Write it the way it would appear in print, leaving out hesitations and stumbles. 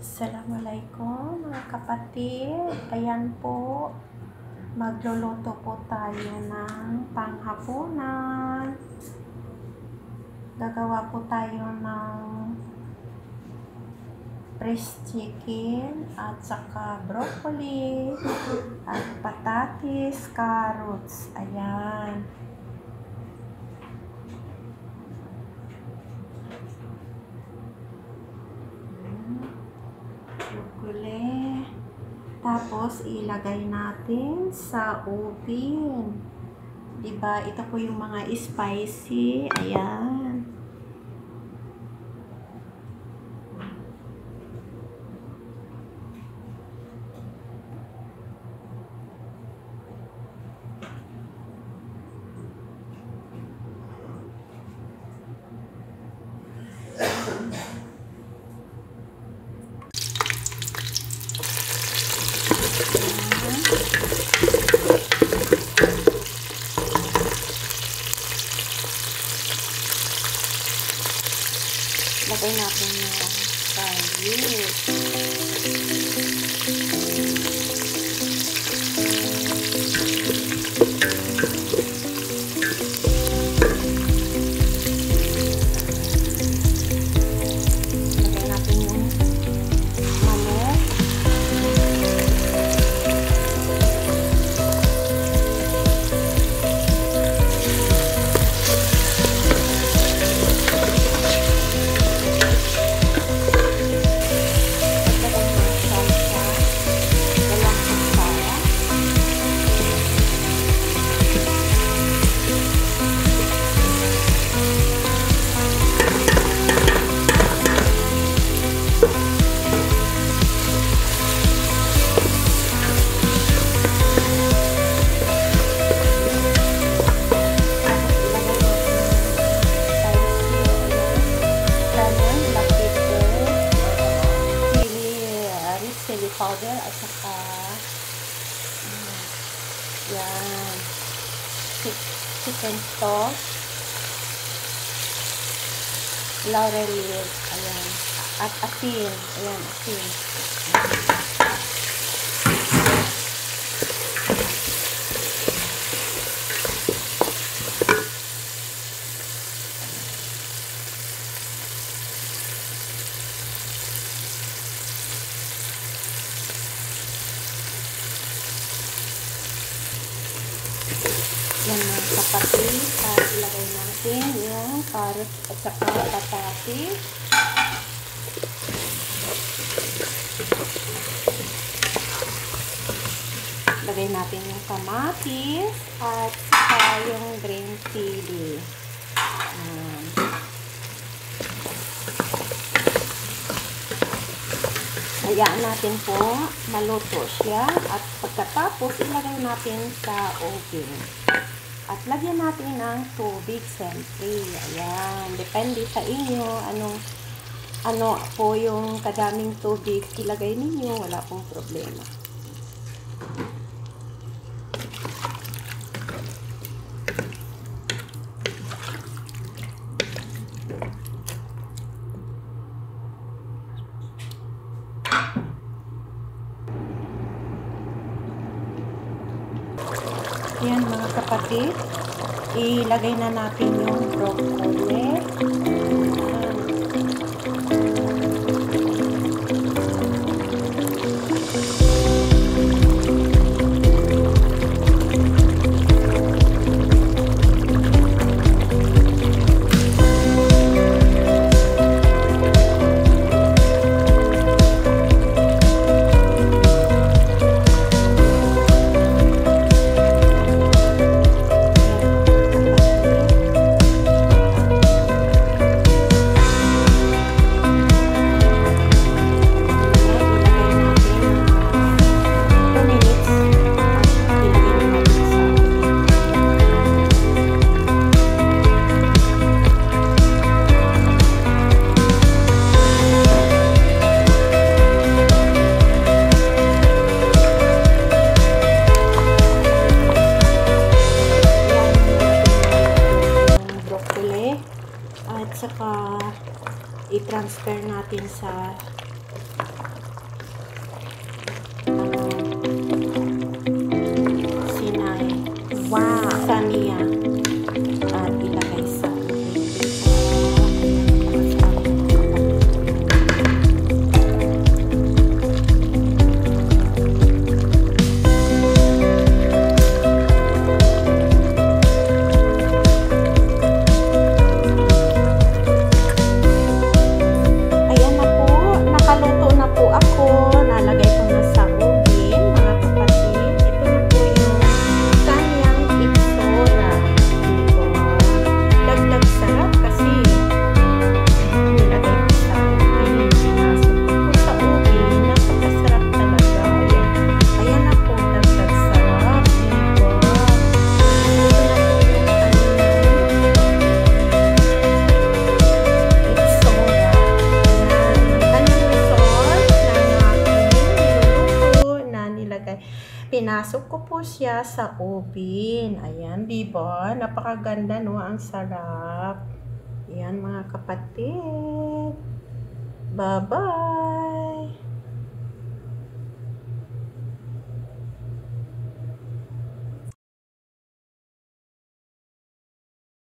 Assalamualaikum mga kapatid. Ayan po, magluluto po tayo ng panghapunan. Gagawa po tayo ng fresh chicken at saka broccoli at patatis, carrots. Ayan. Broccoli. Tapos ilagay natin sa oven. Diba? Ito po yung mga spicy. Ayan. Lagay natin yung garlic. Lagay natin yung manok. Chili powder at saka yan, chicken stock, laurel leaves, ayan, at asin, ayan, asin. Yan mga kapatid, at ilagay natin yung carrots at saka patatis. Lagay natin yung kamatis at saka yung green chili. Hayaan natin po maluto siya at pagkatapos ilagay natin sa oven. At lagyan natin ng tubig, siyempre. Ayan. Depende sa inyo. Ano po yung kadaming tubig ilagay ninyo. Wala pong problema. Ayan mga kapatid, ilagay na natin yung broccoli. At saka i-transfer natin sa Pinasok ko po siya sa oven. Ayan, diba? Napakaganda, no? Ang sarap. Ayan, mga kapatid. Bye-bye!